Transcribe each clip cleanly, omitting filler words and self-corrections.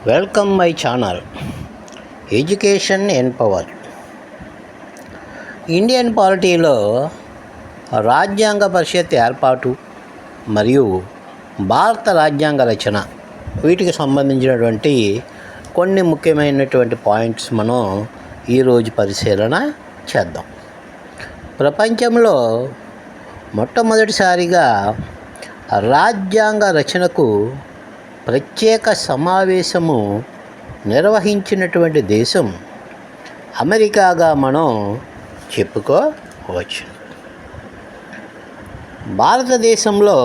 Welcome my channel education and power. Indian పాలిటీలో రాజ్యాంగ పరిషత్ ఏర్పాటు మరియు భారత రాజ్యాంగ రచన వీటికి సంబంధించినటువంటి కొన్ని ముఖ్యమైనటువంటి పాయింట్స్ మనం ఈరోజు పరిశీలన చేద్దాం. ప్రపంచంలో మొట్టమొదటిసారిగా రాజ్యాంగ రచనకు ప్రత్యేక సమావేశము నిర్వహించినటువంటి దేశం అమెరికాగా మనం చెప్పుకోవచ్చు. భారతదేశంలో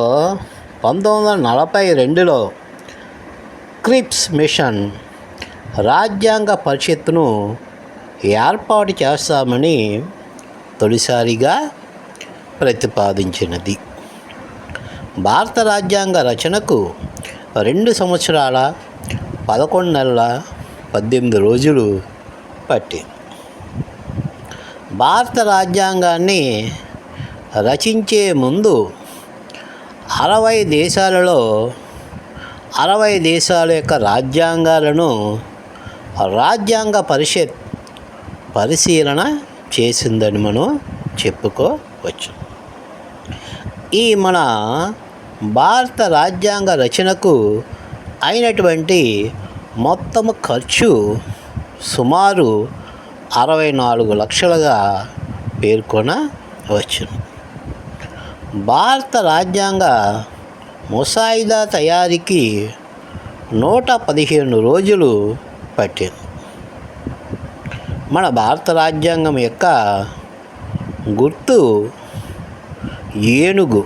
1942లో క్రిప్స్ మిషన్ రాజ్యాంగ పరిషత్తును ఏర్పాటు చేస్తామని తొలిసారిగా ప్రతిపాదించినది. భారత రాజ్యాంగ రచనకు 2 సంవత్సరాల 11 నెలల 18 రోజులు పట్టింది. భారత రాజ్యాంగాన్ని రచించే ముందు 60 దేశాలలో 60 దేశాల యొక్క రాజ్యాంగాలను రాజ్యాంగ పరిషత్ పరిశీలన చేసిందని మనం చెప్పుకోవచ్చు. ఈ మన భారత రాజ్యాంగ రచనకు అయినటువంటి మొత్తము ఖర్చు సుమారు 64 లక్షలుగా పేర్కొనవచ్చును. భారత రాజ్యాంగ ముసాయిదా తయారీకి 115 రోజులు పట్టింది. మన భారత రాజ్యాంగం యొక్క గుర్తు ఏనుగు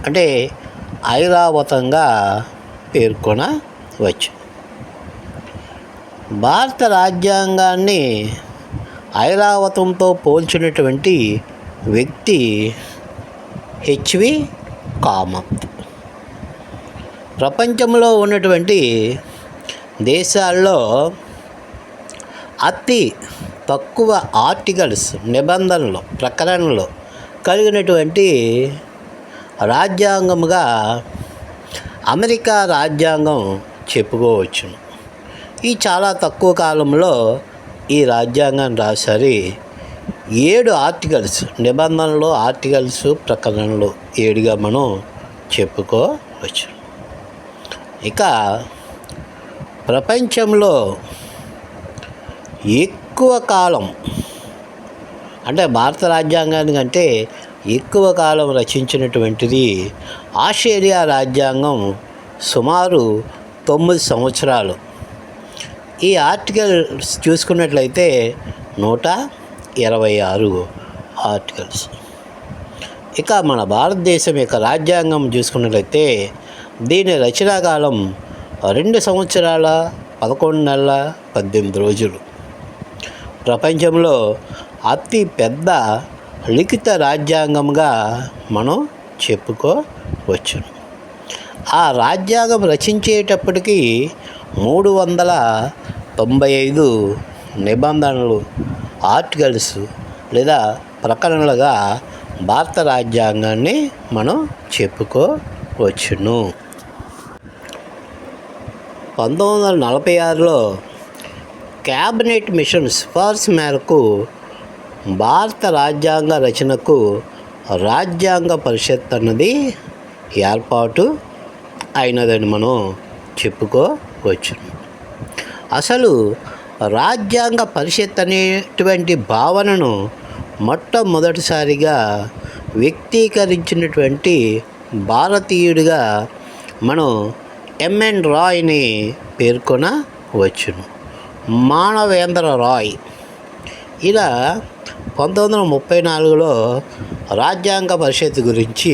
అంటే ఐరావతంగా పేర్కొనవచ్చు. భారత రాజ్యాంగాన్ని ఐరావతంతో పోల్చినటువంటి వ్యక్తి హెచ్వి కామత్. ప్రపంచంలో ఉన్నటువంటి దేశాల్లో అతి తక్కువ ఆర్టికల్స్ నిబంధనలు ప్రకరణలు కలిగినటువంటి రాజ్యాంగముగా అమెరికా రాజ్యాంగం చెప్పుకోవచ్చు. ఈ చాలా తక్కువ కాలంలో ఈ రాజ్యాంగాన్ని రాశారు. 7 ఆర్టికల్స్ నిబంధనలు ఆర్టికల్స్ ప్రకరణలు 7గా మనం చెప్పుకోవచ్చు. ఇక ప్రపంచంలో ఎక్కువ కాలం అంటే భారత రాజ్యాంగానికంటే ఎక్కువ కాలం రచించినటువంటిది ఆస్ట్రేలియా రాజ్యాంగం, సుమారు 9 సంవత్సరాలు. ఈ ఆర్టికల్స్ చూసుకున్నట్లయితే 126 ఆర్టికల్స్. ఇక మన భారతదేశం యొక్క రాజ్యాంగం చూసుకున్నట్లయితే దీని రచనా కాలం 2 సంవత్సరాల 11 నెలల 18 రోజులు. ప్రపంచంలో అతి పెద్ద లిఖిత రాజ్యాంగంగా మనం చెప్పుకోవచ్చు. ఆ రాజ్యాంగం రచించేటప్పటికీ 395 నిబంధనలు ఆర్టికల్స్ లేదా ప్రకరణలుగా భారత రాజ్యాంగాన్ని మనం చెప్పుకోవచ్చును. 1946లో క్యాబినెట్ మిషన్ సిఫార్సు మేరకు భారత రాజ్యాంగ రచనకు రాజ్యాంగ పరిషత్ అన్నది ఏర్పాటు అయినదని మనం చెప్పుకోవచ్చు. అసలు రాజ్యాంగ పరిషత్ అనేటువంటి భావనను మొట్టమొదటిసారిగా వ్యక్తీకరించినటువంటి భారతీయుడిగా మనం ఎంఎన్ రాయ్ని పేర్కొనవచ్చును. మానవేంద్ర రాయ్ ఇలా 1934లో రాజ్యాంగ పరిషత్ గురించి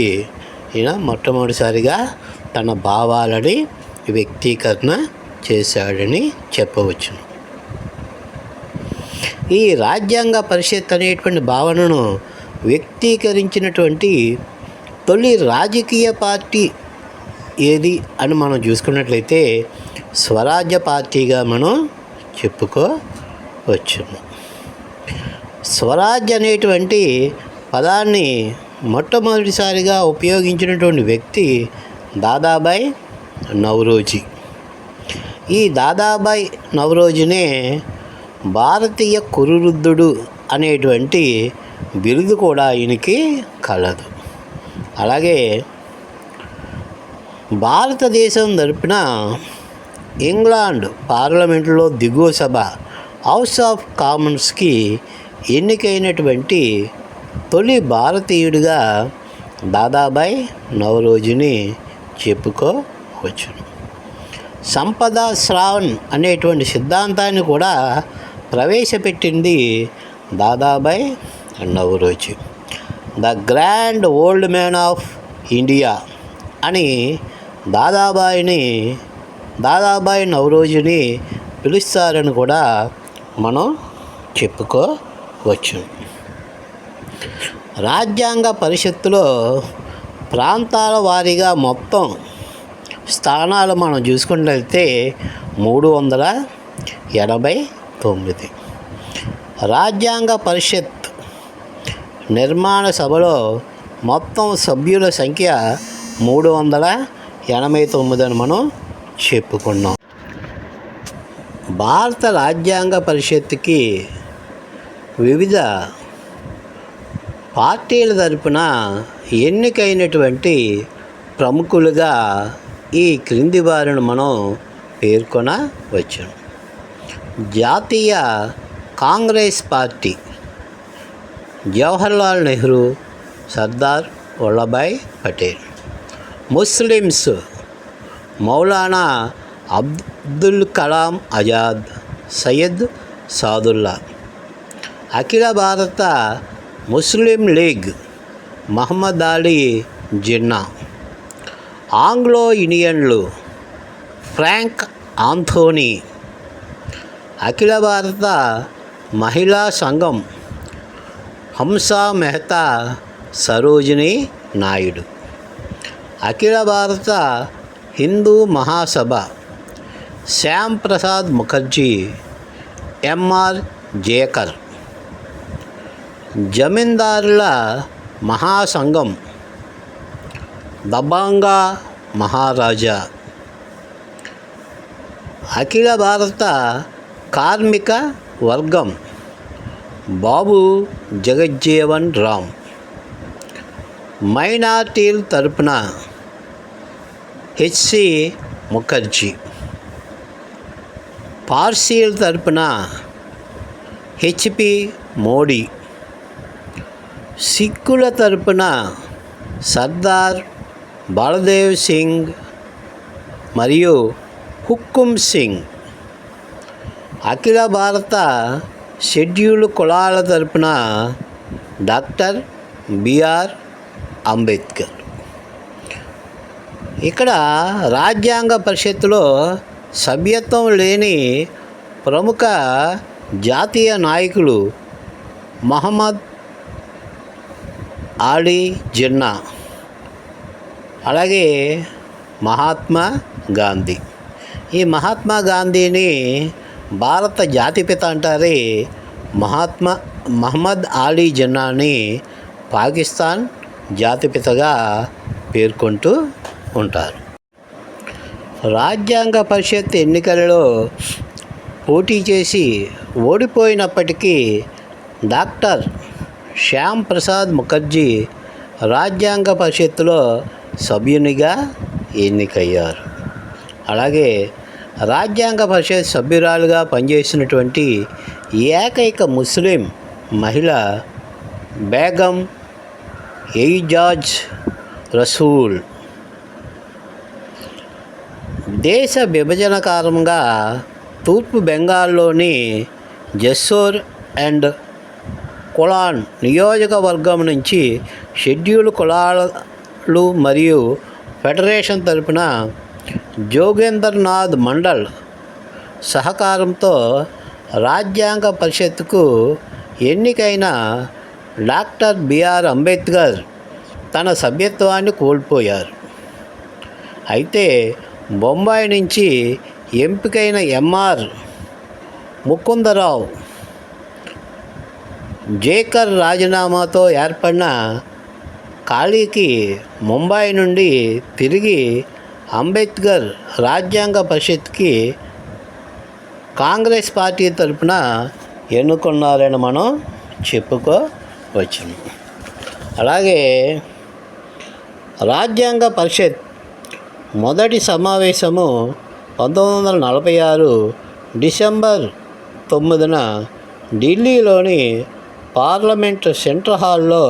ఈయన మొట్టమొదటిసారిగా తన భావాలని వ్యక్తీకరణ చేశాడని చెప్పవచ్చు. ఈ రాజ్యాంగ పరిషత్ అనేటువంటి భావనను వ్యక్తీకరించినటువంటి తొలి రాజకీయ పార్టీ ఏది అని మనం చూసుకున్నట్లయితే స్వరాజ్య పార్టీగా మనం చెప్పుకోవచ్చు. స్వరాజ్ అనేటువంటి పదాన్ని మొట్టమొదటిసారిగా ఉపయోగించినటువంటి వ్యక్తి దాదాబాయ్ నౌరోజీ. ఈ దాదాబాయ్ నవరోజునే భారతీయ కురువృద్ధుడు అనేటువంటి బిరుదు కూడా ఆయనకి కలదు. అలాగే భారతదేశం తరపున ఇంగ్లాండ్ పార్లమెంటులో దిగువ సభ హౌస్ ఆఫ్ కామన్స్కి ఎన్నికైనటువంటి తొలి భారతీయుడిగా దాదాబాయ్ నవరోజుని చెప్పుకోవచ్చును. సంపద శ్రావణ్ అనేటువంటి సిద్ధాంతాన్ని కూడా ప్రవేశపెట్టింది Dadabhai Naoroji. The grand old man of India అని దాదాబాయ్ నవరోజుని పిలుస్తారని కూడా మనం చెప్పుకోవచ్చు. రాజ్యాంగ పరిషత్తులో ప్రాంతాల వారీగా మొత్తం స్థానాలు మనం చూసుకున్నట్లయితే 389. రాజ్యాంగ పరిషత్ నిర్మాణ సభలో మొత్తం సభ్యుల సంఖ్య 389 అని మనం చెప్పుకున్నాం. భారత రాజ్యాంగ పరిషత్తుకి వివిధ పార్టీల తరపున ఎన్నికైనటువంటి ప్రముఖులుగా ఈ క్రింది వారిని మనం పేర్కొనవచ్చు. జాతీయ Congress party Jawaharlal Nehru, Sardar Vallabhbhai Patel. Muslims Maulana Abdul Kalam Azad, Syed Saadulla. అఖిల భారత Muslim League Muhammad Ali Jinnah. Anglo ఇండియన్లు ఫ్రాంక్ ఆంథోనీ. అఖిల భారత మహిళా సంఘం హంసా మెహతా సరోజినీ నాయుడు. అఖిల భారత హిందూ మహాసభ శ్యామ్ ప్రసాద్ ముఖర్జీ, ఎంఆర్ జేకర్. జమీందారుల మహాసంఘం దబాంగా మహారాజా. అఖిల భారత కార్మిక వర్గం బాబు జగజ్జీవన్ రామ్. మైనార్టీల తరపున హెచ్సి ముఖర్జీ. పార్సీల తరపున హెచ్పి మోడీ. సిక్కుల తరపున సర్దార్ బలదేవ్ సింగ్ మరియు హుక్కుం సింగ్. అఖిల భారత షెడ్యూల్డ్ కులాల తరపున డాక్టర్ బిఆర్ అంబేద్కర్. ఇక్కడ రాజ్యాంగ పరిషత్తులో సభ్యత్వం లేని ప్రముఖ జాతీయ నాయకులు మహమ్మద్ అలీ జిన్నా, అలాగే మహాత్మా గాంధీ. ఈ మహాత్మా గాంధీని భారత జాతిపిత అంటారే. మహమ్మద్ అలీ జిన్నాని పాకిస్తాన్ జాతిపితగా పేర్కొంటూ ఉంటారు. రాజ్యాంగ పరిషత్ ఎన్నికలలో పోటీ చేసి ఓడిపోయినప్పటికీ డాక్టర్ శ్యామ్ ప్రసాద్ ముఖర్జీ రాజ్యాంగ పరిషత్తులో సభ్యునిగా ఎన్నికయ్యారు. అలాగే రాజ్యాంగ పరిషత్ సభ్యురాలుగా పనిచేసినటువంటి ఏకైక ముస్లిం మహిళ బేగం ఎయిజాజ్ రసూల్. దేశ విభజన కారణంగా తూర్పు బెంగాల్లోని జెస్సోర్ అండ్ కులాన్ నియోజకవర్గం నుంచి షెడ్యూల్ కులాలు మరియు ఫెడరేషన్ తరపున జోగేంద్రనాథ్ మండల్ సహకారంతో రాజ్యాంగ పరిషత్తుకు ఎన్నికైన డాక్టర్ బిఆర్ అంబేద్కర్ తన సభ్యత్వాన్ని కోల్పోయారు. అయితే బొంబాయి నుంచి ఎంపికైన ఎంఆర్ ముకుందరావు జేకర్ రాజీనామాతో ఏర్పడిన ఖాళీకి ముంబై నుండి తిరిగి అంబేద్కర్ రాజ్యాంగ పరిషత్కి కాంగ్రెస్ పార్టీ తరపున ఎన్నుకున్నారని మనం చెప్పుకోవచ్చును. అలాగే రాజ్యాంగ పరిషత్ మొదటి సమావేశము 1946 డిసెంబర్ 9న ఢిల్లీలోని పార్లమెంట్ సెంట్రల్ హాల్లో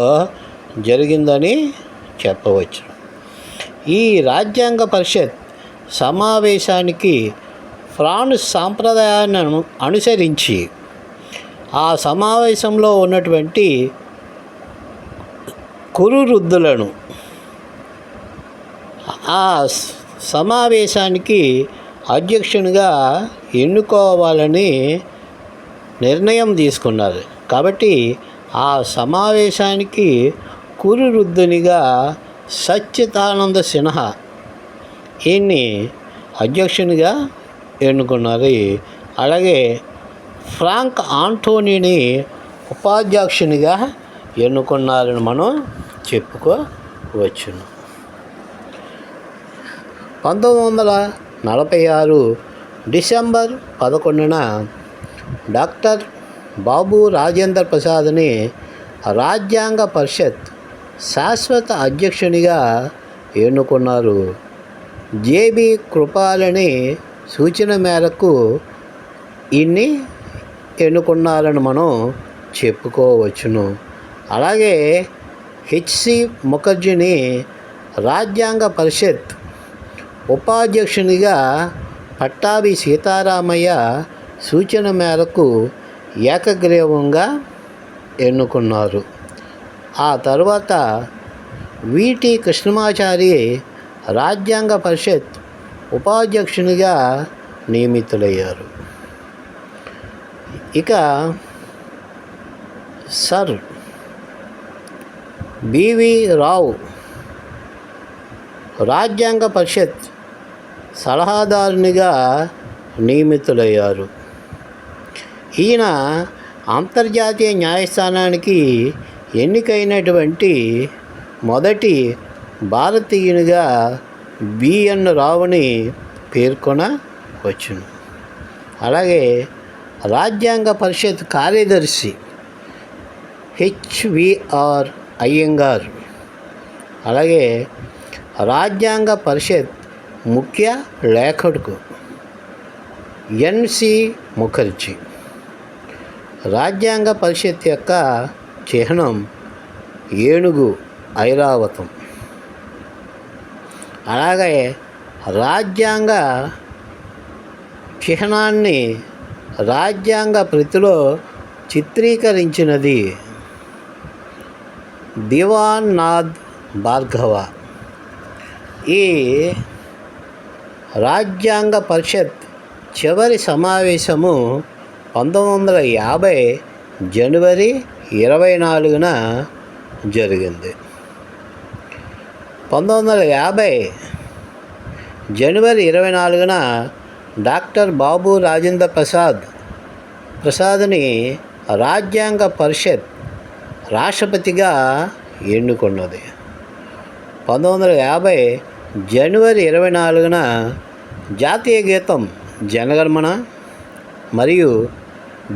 జరిగిందని చెప్పవచ్చు. ఈ రాజ్యాంగ పరిషత్ సమావేశానికి ఫ్రాన్స్ సాంప్రదాయాన్ని అనుసరించి ఆ సమావేశంలో ఉన్నటువంటి కురువృద్ధులను ఆ సమావేశానికి అధ్యక్షునిగా ఎన్నుకోవాలని నిర్ణయం తీసుకున్నారు. కాబట్టి ఆ సమావేశానికి కురువృద్ధునిగా సచ్చిదానంద సిన్హా ఈయన్ని అధ్యక్షునిగా ఎన్నుకున్నారు. అలాగే ఫ్రాంక్ ఆంటోనీని ఉపాధ్యక్షునిగా ఎన్నుకున్నారని మనం చెప్పుకోవచ్చును. 1946 డిసెంబర్ 11న డాక్టర్ బాబు రాజేంద్ర ప్రసాద్ని రాజ్యాంగ పరిషత్ శాశ్వత అధ్యక్షునిగా ఎన్నుకున్నారు. జేబీ కృపాలని సూచన మేరకు ఈయన్ని ఎన్నుకున్నారని మనం చెప్పుకోవచ్చును. అలాగే హెచ్సి ముఖర్జీని రాజ్యాంగ పరిషత్ ఉపాధ్యక్షునిగా పట్టాభి సీతారామయ్య సూచన మేరకు ఏకగ్రీవంగా ఎన్నుకున్నారు. ఆ తర్వాత విటి కృష్ణమాచారి రాజ్యాంగ పరిషత్ ఉపాధ్యక్షునిగా నియమితులయ్యారు. ఇక సర్ బివి రావు రాజ్యాంగ పరిషత్ సలహాదారునిగా నియమితులయ్యారు. ఈయన అంతర్జాతీయ న్యాయస్థానానికి ఎన్నికైనటువంటి మొదటి భారతీయునిగా బిఎన్ రావుని పేర్కొనవచ్చును. అలాగే రాజ్యాంగ పరిషత్ కార్యదర్శి హెచ్విఆర్ అయ్యంగార్, అలాగే రాజ్యాంగ పరిషత్ ముఖ్య లేఖకుడు ఎన్సి ముఖర్జీ. రాజ్యాంగ పరిషత్ యొక్క చిహ్నం ఏనుగు ఐరావతం. అలాగే రాజ్యాంగ చిహ్నాన్ని రాజ్యాంగ ప్రతిలో చిత్రీకరించినది దివాన్ నాథ్ భార్గవ. ఈ రాజ్యాంగ పరిషత్ చివరి సమావేశము 1950 జనవరి 24న జరిగింది. 1950 జనవరి 24న డాక్టర్ బాబు రాజేంద్ర ప్రసాద్ని రాజ్యాంగ పరిషత్ రాష్ట్రపతిగా ఎన్నుకున్నది. 1950 జనవరి 24న జాతీయ గీతం జనగణమన మరియు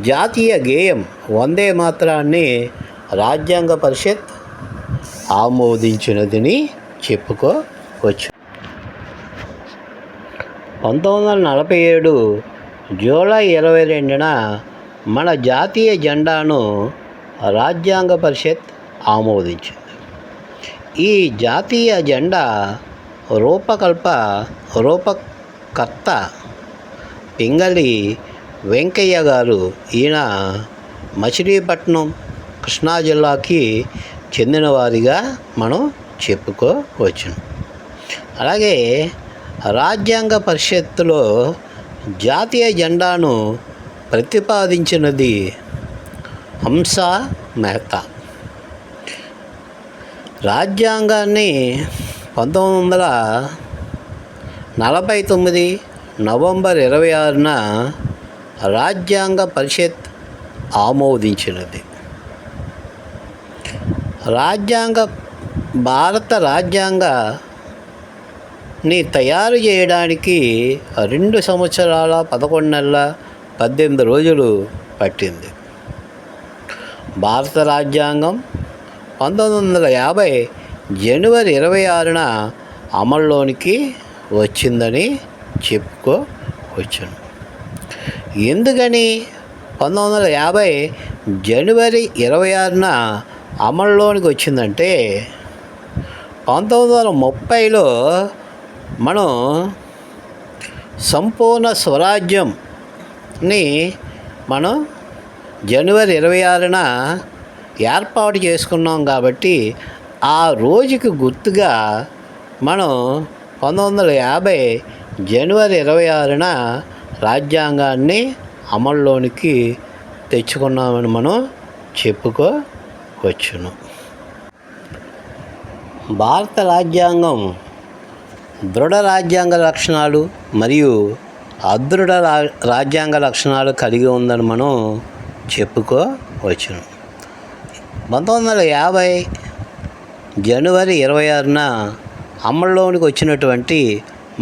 జాతీయ గేయం వందే మాతరాన్ని రాజ్యాంగ పరిషత్ ఆమోదించినదని చెప్పుకోవచ్చు. 1947 జూలై 22న మన జాతీయ జెండాను రాజ్యాంగ పరిషత్ ఆమోదించింది. ఈ జాతీయ జెండా రూపకర్త పింగళి వెంకయ్య గారు. ఈయన మచిలీపట్నం కృష్ణా జిల్లాకి చెందినవారిగా మనం చెప్పుకోవచ్చు. అలాగే రాజ్యాంగ పరిషత్తులో జాతీయ జెండాను ప్రతిపాదించినది హంసా మెహతా. రాజ్యాంగాన్ని 1949 నవంబర్ 26న రాజ్యాంగ పరిషత్ ఆమోదించినది. భారత రాజ్యాంగాన్ని తయారు చేయడానికి 2 సంవత్సరాల 11 నెలల 18 రోజులు పట్టింది. భారత రాజ్యాంగం 1950 జనవరి 26న అమల్లోనికి వచ్చిందని చెప్పుకోవచ్చును. ఎందుకని 1950 జనవరి 26న అమల్లోనికి వచ్చిందంటే 1930లో మనం సంపూర్ణ స్వరాజ్యంని మనం జనవరి 26న ఏర్పాటు చేసుకున్నాం. కాబట్టి ఆ రోజుకి గుర్తుగా మనం 1950 జనవరి 26న రాజ్యాంగాన్ని అమల్లోనికి తెచ్చుకున్నామని మనం చెప్పుకోవచ్చును. భారత రాజ్యాంగం దృఢ రాజ్యాంగ లక్షణాలు మరియు అదృఢ రాజ్యాంగ లక్షణాలు కలిగి ఉందని మనం చెప్పుకోవచ్చును. 1950 జనవరి 26న అమల్లోనికి వచ్చినటువంటి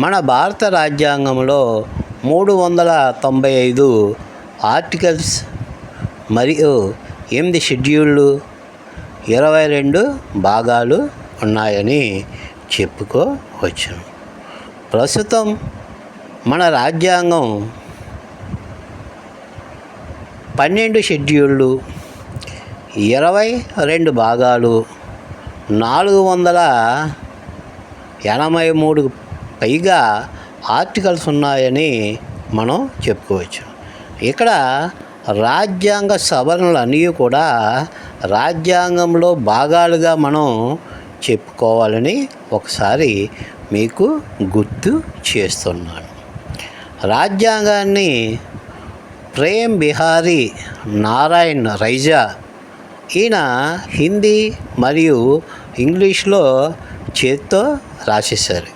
మన భారత రాజ్యాంగంలో 395 ఆర్టికల్స్ మరియు 8 షెడ్యూళ్ళు, 22 భాగాలు ఉన్నాయని చెప్పుకోవచ్చును. ప్రస్తుతం మన రాజ్యాంగం 12 షెడ్యూళ్ళు, 22 భాగాలు, 483 పైగా ఆర్టికల్స్ ఉన్నాయని మనం చెప్పుకోవచ్చు. ఇక్కడ రాజ్యాంగ సవరణలు అన్నీ కూడా రాజ్యాంగంలో భాగాలుగా మనం చెప్పుకోవాలని ఒకసారి మీకు గుర్తు చేస్తున్నాను. రాజ్యాంగాన్ని ప్రేమ్ బిహారీ నారాయణ్ రైజా ఈయన హిందీ మరియు ఇంగ్లీష్లో చేత్తో రాసేశారు.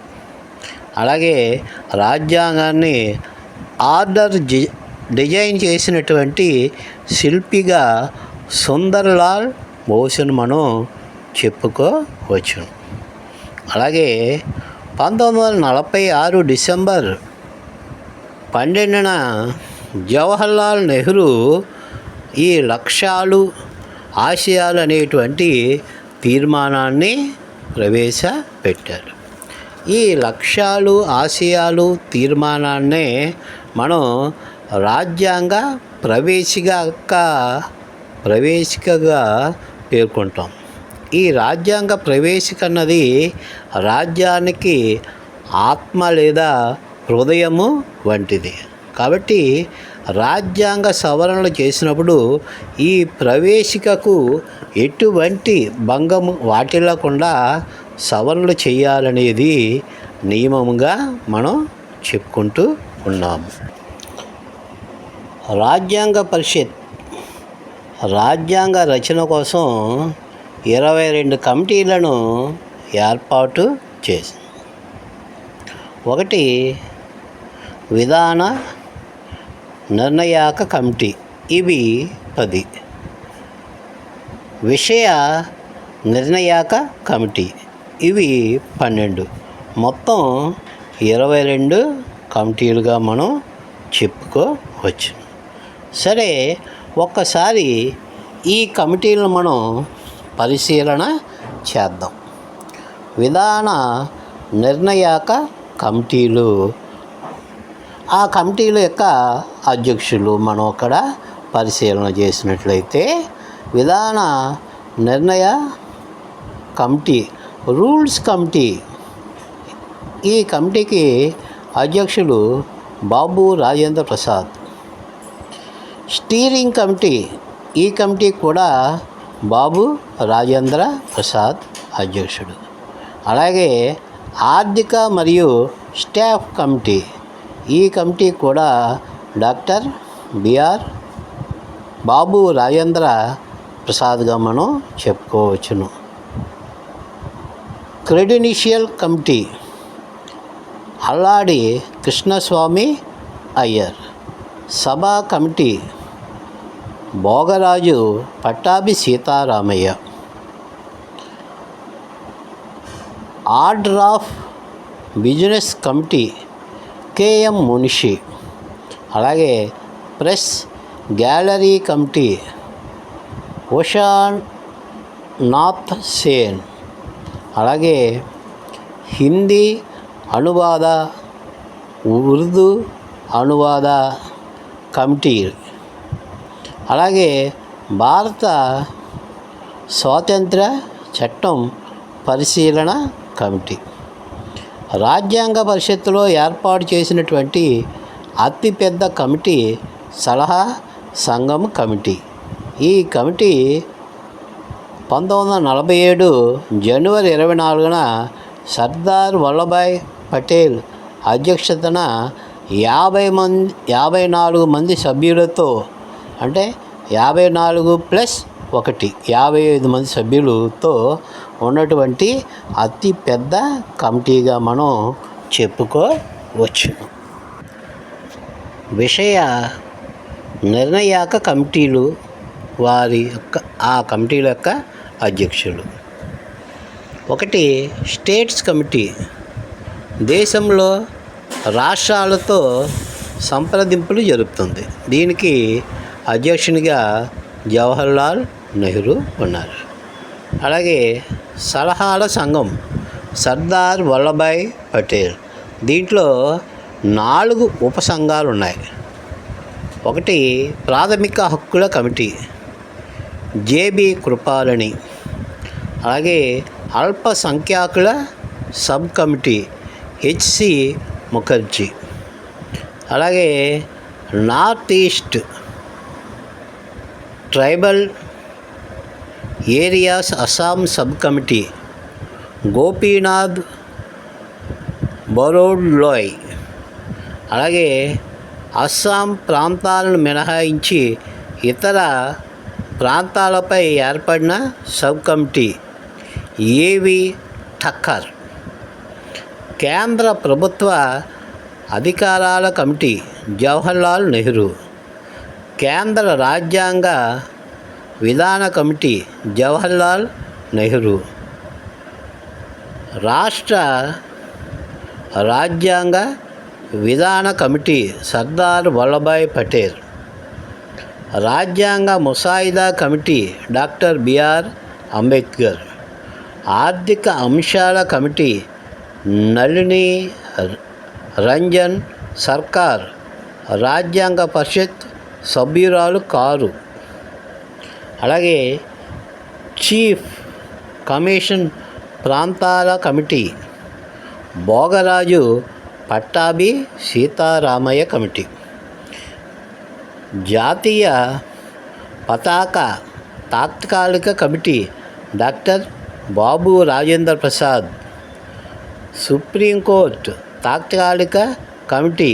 అలాగే రాజ్యాంగాన్ని డిజైన్ చేసినటువంటి శిల్పిగా సుందర్లాల్ బోస్ను మనం చెప్పుకోవచ్చు. అలాగే 1946 డిసెంబర్ 12న జవహర్లాల్ నెహ్రూ ఈ లక్ష్యాలు ఆశయాలు అనేటువంటి తీర్మానాన్ని ప్రవేశపెట్టారు. ఈ లక్ష్యాలు ఆశయాలు తీర్మానాన్నే మనం రాజ్యాంగ ప్రవేశికగా పేర్కొంటాం. ఈ రాజ్యాంగ ప్రవేశిక అన్నది రాజ్యానికి ఆత్మ లేదా హృదయము వంటిది. కాబట్టి రాజ్యాంగ సవరణలు చేసినప్పుడు ఈ ప్రవేశికకు ఎటువంటి భంగము వాటిల్లకుండా సవరణలు చేయాలనేది నియమముగా మనం చెప్పుకుంటూ ఉన్నాము. రాజ్యాంగ పరిషత్ రాజ్యాంగ రచన కోసం 22 కమిటీలను ఏర్పాటు చేసింది. 1 విధాన నిర్ణయాక కమిటీ, ఇవి 10. విషయ నిర్ణయాక కమిటీ, ఇవి 12. మొత్తం 22 కమిటీలుగా మనం చెప్పుకోవచ్చు. సరే, ఒక్కసారి ఈ కమిటీలను మనం పరిశీలన చేద్దాం. విధాన నిర్ణయాక కమిటీలు, ఆ కమిటీల యొక్క అధ్యక్షులు మనం అక్కడ పరిశీలన చేసినట్లయితే విధాన నిర్ణయ కమిటీ, రూల్స్ కమిటీ, ఈ కమిటీకి అధ్యక్షులు బాబు రాజేంద్ర ప్రసాద్. స్టీరింగ్ కమిటీ, ఈ కమిటీ కూడా బాబు రాజేంద్ర ప్రసాద్ అధ్యక్షుడు. అలాగే ఆర్థిక మరియు స్టాఫ్ కమిటీ, ఈ కమిటీ కూడా డాక్టర్ బిఆర్ బాబు రాజేంద్ర ప్రసాద్గా మనం చెప్పుకోవచ్చును. Credential committee, Alladi Krishnaswamy Ayyar. సభా committee, Bhogaraju Pattabhi Sitaramayya. Order of business committee, KM Munshi. అలాగే press gallery committee Ushan Nath Sen. అలాగే హిందీ అనువాద ఉర్దూ అనువాద కమిటీ. అలాగే భారత స్వాతంత్ర చట్టం పరిశీలన కమిటీ. రాజ్యాంగ పరిషత్తులో ఏర్పాటు చేసినటువంటి అతిపెద్ద కమిటీ సలహా సంఘం కమిటీ. ఈ కమిటీ 1947 జనవరి 24న సర్దార్ వల్లభాయ్ పటేల్ అధ్యక్షతన 54 మంది సభ్యులతో, అంటే 54 ప్లస్ 1 55 మంది సభ్యులతో ఉన్నటువంటి అతి పెద్ద కమిటీగా మనం చెప్పుకోవచ్చు. విషయ నిర్ణయాక కమిటీలు ఆ కమిటీల యొక్క అధ్యక్షులు. 1 స్టేట్స్ కమిటీ, దేశంలో రాష్ట్రాలతో సంప్రదింపులు జరుపుతుంది. దీనికి అధ్యక్షునిగా జవహర్లాల్ నెహ్రూ ఉన్నారు. అలాగే సలహాల సంఘం సర్దార్ వల్లభాయ్ పటేల్. దీంట్లో 4 ఉపసంఘాలు ఉన్నాయి. 1 ప్రాథమిక హక్కుల కమిటీ జేబీ కృపాలని. అలాగే అల్పసంఖ్యాకుల సబ్ కమిటీ హెచ్సి ముఖర్జీ. అలాగే north east tribal areas Assam sub committee Gopinath Bardoloi. అలాగే అస్సాం ప్రాంతాలను మినహాయించి ఇతర ప్రాంతాలపై ఏర్పడిన సబ్ కమిటీ ఏవి ఠక్కర్. కేంద్ర ప్రభుత్వ అధికారాల కమిటీ జవహర్లాల్ నెహ్రూ. కేంద్ర రాజ్యాంగ విధాన కమిటీ జవహర్లాల్ నెహ్రూ. రాష్ట్ర రాజ్యాంగ విధాన కమిటీ సర్దార్ వల్లభాయ్ పటేల్. రాజ్యాంగ ముసాయిదా కమిటీ డాక్టర్ బిఆర్ అంబేద్కర్. ఆర్థిక అంశాల కమిటీ నళిని రంజన్ సర్కార్ రాజ్యాంగ పరిషత్ సభ్యురాలు కారు. అలాగే చీఫ్ కమిషన్ ప్రాంతాల కమిటీ భోగరాజు పట్టాభి సీతారామయ్య కమిటీ. జాతీయ పతాక తాత్కాలిక committee doctor Babu Rajendra Prasad. Supreme court తాత్కాలిక కమిటీ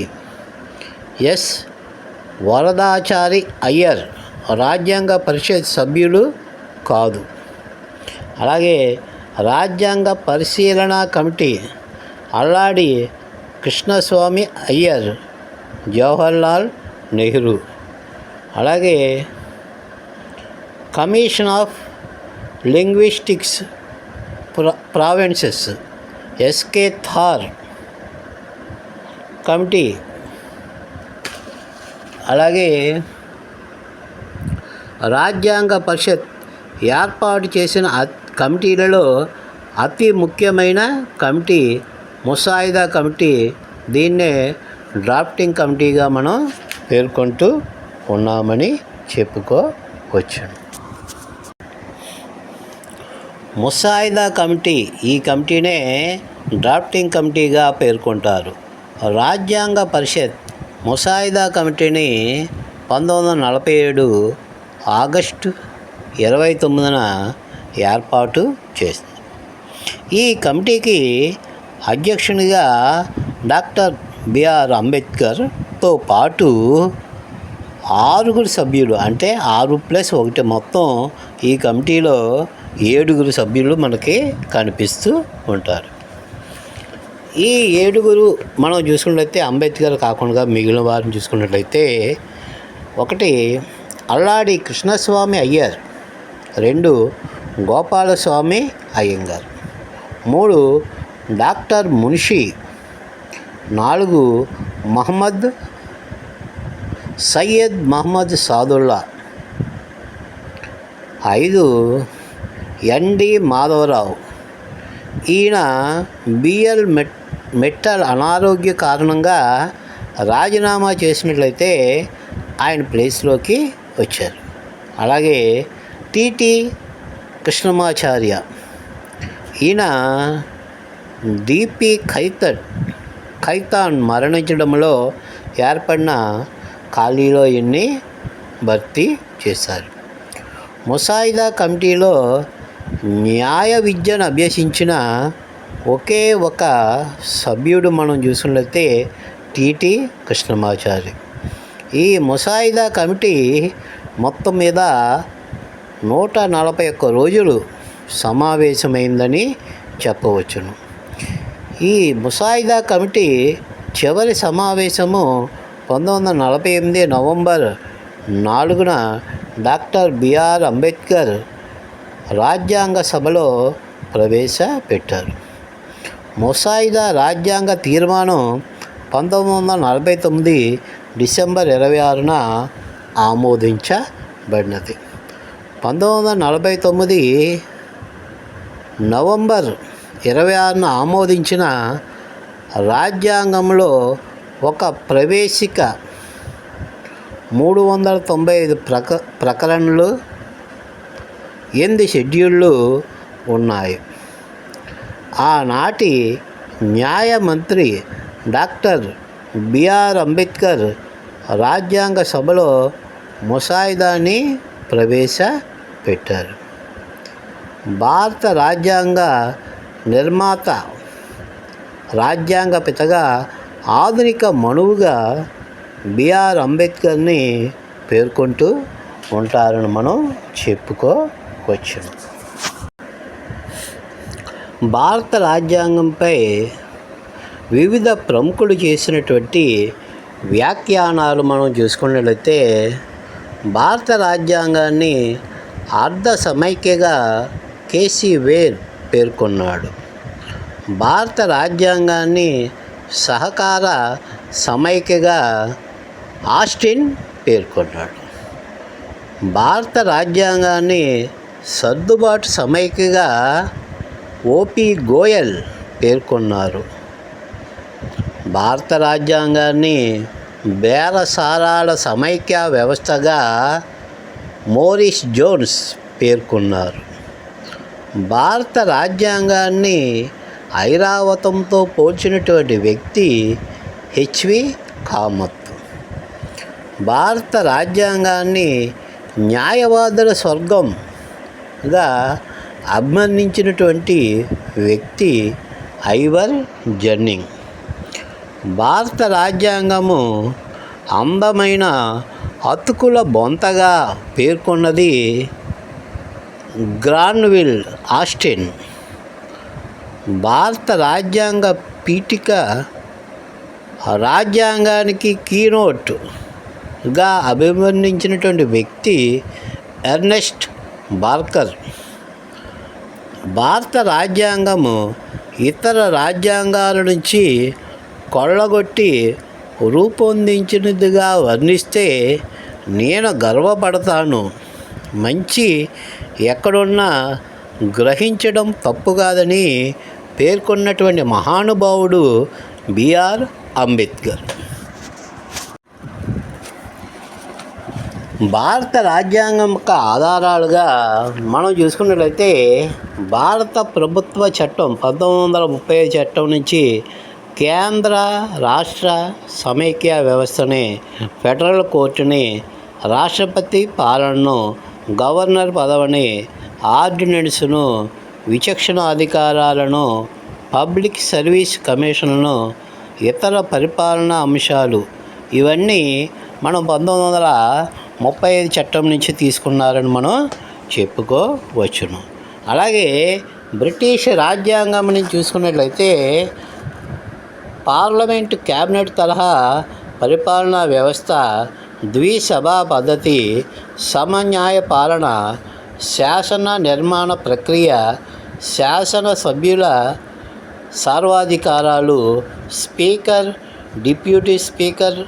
ఎస్ వరదాచారి అయ్యర్ రాజ్యాంగ పరిషత్ సభ్యులు కాదు. అలాగే రాజ్యాంగ పరిశీలన కమిటీ అల్లాడి కృష్ణస్వామి అయ్యర్ జవహర్లాల్ నెహ్రూ. అలాగే commission of linguistics provinces SK Dhar committee. అలాగే రాజ్యాంగ పరిషత్ ఏర్పాటు చేసిన కమిటీలలో అతి ముఖ్యమైన కమిటీ ముసాయిదా కమిటీ. దీన్నే డ్రాఫ్టింగ్ కమిటీగా మనం పేర్కొంటూ ఉన్నామని చెప్పుకోవచ్చు. ముసాయిదా కమిటీ, ఈ కమిటీనే డ్రాఫ్టింగ్ కమిటీగా పేర్కొంటారు. రాజ్యాంగ పరిషత్ ముసాయిదా కమిటీని 1947 ఆగస్టు 29న ఏర్పాటు చేసింది. ఈ కమిటీకి అధ్యక్షునిగా డాక్టర్ బిఆర్ అంబేద్కర్తో పాటు 6 సభ్యులు, అంటే 6+1 మొత్తం ఈ కమిటీలో 7 సభ్యులు మనకి కనిపిస్తూ ఉంటారు. ఈ 7 మనం చూసుకున్నట్లయితే అంబేద్కర్ కాకుండా మిగిలిన వారిని చూసుకున్నట్లయితే 1 అల్లాడి కృష్ణస్వామి అయ్యర్, 2 గోపాలస్వామి అయ్యంగార్, 3 డాక్టర్ మున్షి, 4 మహమ్మద్ సయ్యద్ మహమ్మద్ సాదుల్లా. 5 ఎన్డి మాధవరావు. ఈయన బిఎల్ మిట్టల్ అనారోగ్య కారణంగా రాజీనామా చేసినట్లయితే ఆయన ప్లేస్లోకి వచ్చారు. అలాగే టిటి కృష్ణమాచార్య. ఈయన డిపి ఖైతాన్ మరణించడంలో ఏర్పడిన ఖాళీలో ఈయన్ని భర్తీ చేశారు. ముసాయిదా కమిటీలో న్యాయ విద్యను అభ్యసించిన ఒకే ఒక సభ్యుడు మనం చూసినట్లయితే టిటి కృష్ణమాచారి. ఈ ముసాయిదా కమిటీ మొత్తం మీద 141 రోజులు సమావేశమైందని చెప్పవచ్చును. ఈ ముసాయిదా కమిటీ చివరి సమావేశము 1948 నవంబర్ 4న డాక్టర్ బిఆర్ అంబేద్కర్ రాజ్యాంగ సభలో ప్రవేశపెట్టారు. ముసాయిదా రాజ్యాంగ తీర్మానం 1949 డిసెంబర్ 26న ఆమోదించబడినది. 1949 నవంబర్ 26న ఆమోదించిన రాజ్యాంగంలో ఒక ప్రవేశిక 395 ప్రకరణలు 8 షెడ్యూళ్ళు ఉన్నాయి. ఆనాటి న్యాయ మంత్రి డాక్టర్ బిఆర్ అంబేద్కర్ రాజ్యాంగ సభలో ముసాయిదాని ప్రవేశపెట్టారు. భారత రాజ్యాంగ నిర్మాత, రాజ్యాంగ పితగా, ఆధునిక మనువుగా బిఆర్ అంబేద్కర్ని పేర్కొంటూ ఉంటారని మనం చెప్పుకోవచ్చు. భారత రాజ్యాంగంపై వివిధ ప్రముఖులు చేసినటువంటి వ్యాఖ్యానాలు మనం చూసుకున్నట్లయితే భారత రాజ్యాంగాన్ని అర్ధ సమైక్యగా కేసీ వేర్ పేర్కొన్నాడు. భారత రాజ్యాంగాన్ని సహకార సమైక్యగా ఆస్టిన్ పేర్కొన్నాడు. భారత రాజ్యాంగాన్ని సర్దుబాటు సమైక్యగా ఓపి గోయల్ పేర్కొన్నారు. భారత రాజ్యాంగాన్ని బేరసారాల సమైక్య వ్యవస్థగా మోరిస్ జోన్స్ పేర్కొన్నారు. భారత రాజ్యాంగాన్ని ఐరావతంతో పోల్చినటువంటి వ్యక్తి హెచ్వి కామత్. భారత రాజ్యాంగాన్ని న్యాయవాదుల స్వర్గంగా అభివర్ణించినటువంటి వ్యక్తి ఐవర్ జన్నింగ్. భారత రాజ్యాంగము అందమైన అతుకుల బొంతగా పేర్కొన్నది గ్రాన్విల్ ఆస్టిన్. భారత రాజ్యాంగ పీఠిక రాజ్యాంగానికి కీనోట్గా అభివర్ణించినటువంటి వ్యక్తి ఎర్నెస్ట్ బార్కర్. భారత రాజ్యాంగము ఇతర రాజ్యాంగాల నుంచి కొల్లగొట్టి రూపొందించినదిగా వర్ణిస్తే నేను గర్వపడతాను. మంచి ఎక్కడున్నా గ్రహించడం తప్పు కాదని పేర్కొన్నటువంటి మహానుభావుడు బిఆర్ అంబేద్కర్. భారత రాజ్యాంగం యొక్క ఆధారాలుగా మనం చూసుకున్నట్లయితే భారత ప్రభుత్వ చట్టం 1930 చట్టం నుంచి కేంద్ర రాష్ట్ర సమైక్య వ్యవస్థని, ఫెడరల్ కోర్టుని, రాష్ట్రపతి పాలనను, గవర్నర్ పదవిని, ఆర్డినెన్స్ను, విచక్షణ అధికారాలను, పబ్లిక్ సర్వీస్ కమిషన్లను, ఇతర పరిపాలనా అంశాలు ఇవన్నీ మనం 1935 చట్టం నుంచి తీసుకున్నారని మనం చెప్పుకోవచ్చును. అలాగే బ్రిటిష్ రాజ్యాంగం నుంచి చూసుకున్నట్లయితే పార్లమెంటు క్యాబినెట్ తరహా పరిపాలనా వ్యవస్థ, ద్విసభా పద్ధతి, సమన్యాయ పాలన, శాసన నిర్మాణ ప్రక్రియ, శాసన సభ్యుల సర్వాధికారాలు, స్పీకర్, డిప్యూటీ స్పీకర్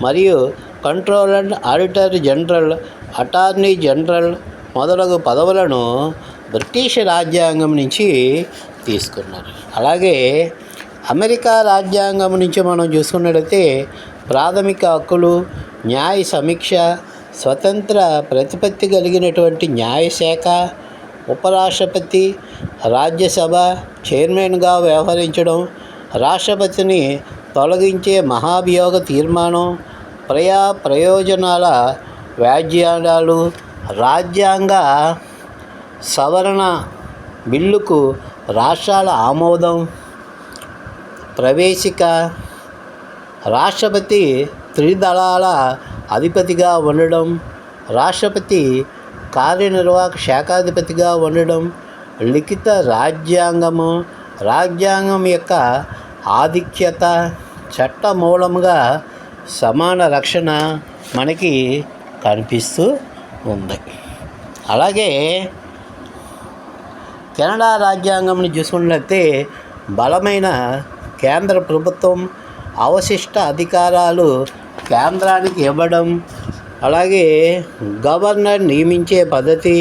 మరియు controller and auditor general, attorney general మొదలగు పదవులను బ్రిటిష్ రాజ్యాంగం నుంచి తీసుకున్నారు. అలాగే అమెరికా రాజ్యాంగం నుంచి మనం చూసుకున్నట్లయితే ప్రాథమిక హక్కులు, న్యాయ సమీక్ష, స్వతంత్ర ప్రతిపత్తి కలిగినటువంటి న్యాయశాఖ, ఉపరాష్ట్రపతి రాజ్యసభ చైర్మన్గా వ్యవహరించడం, రాష్ట్రపతిని తొలగించే మహాభియోగ తీర్మానం, ప్రయోజనాల వ్యాజ్యాలు, రాజ్యాంగ సవరణ బిల్లుకు రాష్ట్రాల ఆమోదం, ప్రవేశిక, రాష్ట్రపతి త్రిదళాల అధిపతిగా ఉండడం, రాష్ట్రపతి కార్యనిర్వాహక శాఖాధిపతిగా ఉండడం, లిఖిత రాజ్యాంగము, రాజ్యాంగం యొక్క ఆధిక్యత, చట్ట మూలంగా సమాన రక్షణ మనకి కనిపిస్తూ ఉంది. అలాగే కెనడా రాజ్యాంగంని చూసుకున్నట్లయితే బలమైన కేంద్ర ప్రభుత్వం, అవశిష్ట అధికారాలు కేంద్రానికి ఇవ్వడం, అలాగే గవర్నర్ నియమించే పద్ధతి,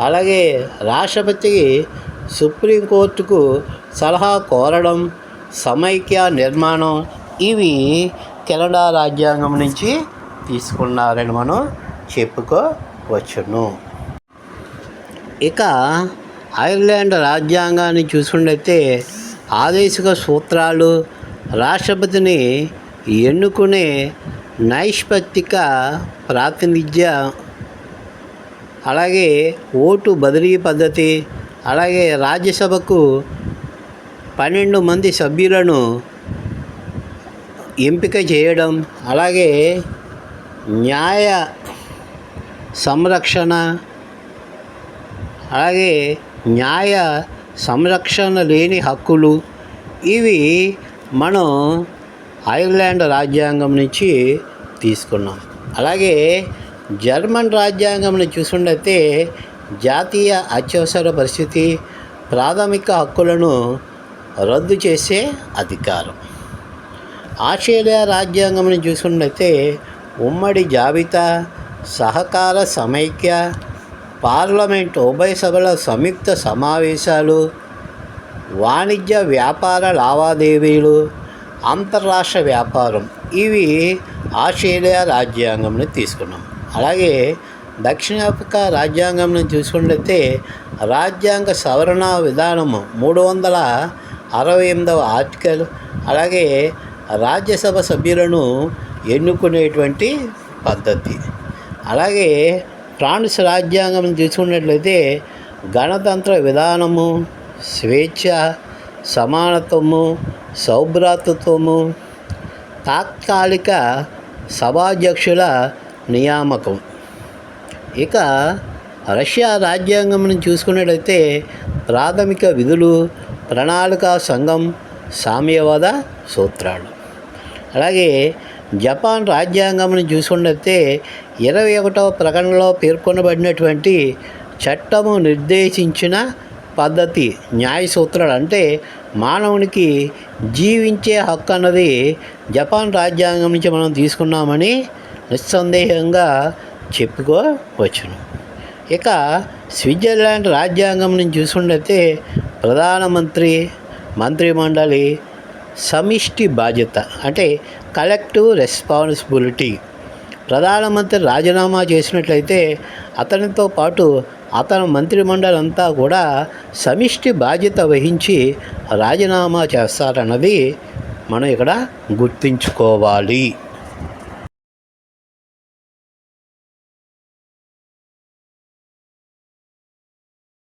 అలాగే రాష్ట్రపతికి సుప్రీంకోర్టుకు సలహా కోరడం, సమైక్య నిర్మాణం, ఇవి కెనడా రాజ్యాంగం నుంచి తీసుకున్నారని మనం చెప్పుకోవచ్చును. ఇక ఐర్లాండ్ రాజ్యాంగాన్ని చూసుకున్నట్లయితే ఆదేశిక సూత్రాలు, రాష్ట్రపతిని ఎన్నుకునే నైష్పత్తిక ప్రాతినిధ్య, అలాగే ఓటు బదిలీ పద్ధతి, అలాగే రాజ్యసభకు 12 మంది సభ్యులను ఎంపిక చేయడం, అలాగే న్యాయ సంరక్షణ, అలాగే న్యాయ సంరక్షణ లేని హక్కులు, ఇవి మనం ఐర్లాండ్ రాజ్యాంగం నుంచి తీసుకున్నాం. అలాగే జర్మన్ రాజ్యాంగంని చూసుకుంటే జాతీయ అత్యవసర పరిస్థితి, ప్రాథమిక హక్కులను రద్దు చేసే అధికారం. ఆస్ట్రేలియా రాజ్యాంగంని చూసుకున్నట్లయితే ఉమ్మడి జాబితా, సహకార సమైక్య, పార్లమెంట్ ఉభయ సభల సంయుక్త సమావేశాలు, వాణిజ్య వ్యాపార లావాదేవీలు, అంతర్రాష్ట్ర వ్యాపారం, ఇవి ఆస్ట్రేలియా రాజ్యాంగంని తీసుకున్నాం. అలాగే దక్షిణాఫ్రికా రాజ్యాంగంని చూసుకున్నట్లయితే రాజ్యాంగ సవరణ విధానము 368వ ఆర్టికల్, అలాగే రాజ్యసభ సభ్యులను ఎన్నుకునేటువంటి పద్ధతి. అలాగే ఫ్రాన్స్ రాజ్యాంగం చూసుకున్నట్లయితే గణతంత్ర విధానము, స్వేచ్ఛ, సమానత్వము, సౌభ్రాతృత్వము, తాత్కాలిక సభాధ్యక్షుల నియామకం. ఇక రష్యా రాజ్యాంగం చూసుకున్నట్లయితే ప్రాథమిక విధులు, ప్రణాళికా సంఘం, సామ్యవాద సూత్రాలు. అలాగే జపాన్ రాజ్యాంగం చూసుకున్నట్లయితే 21వ ప్రకటనలో పేర్కొనబడినటువంటి చట్టము నిర్దేశించిన పద్ధతి, న్యాయ సూత్రాలు, అంటే మానవునికి జీవించే హక్కు అన్నది జపాన్ రాజ్యాంగం నుంచి మనం తీసుకున్నామని నిస్సందేహంగా చెప్పుకోవచ్చును. ఇక స్విట్జర్లాండ్ రాజ్యాంగం నుంచి చూసుకున్నట్లయితే ప్రధానమంత్రి, మంత్రిమండలి సమిష్టి బాధ్యత, అంటే కలెక్టివ్ రెస్పాన్సిబిలిటీ. ప్రధానమంత్రి రాజీనామా చేసినట్లయితే అతనితో పాటు అతని మంత్రిమండలి అంతా కూడా సమిష్టి బాధ్యత వహించి రాజీనామా చేస్తారన్నది మనం ఇక్కడ గుర్తుంచుకోవాలి.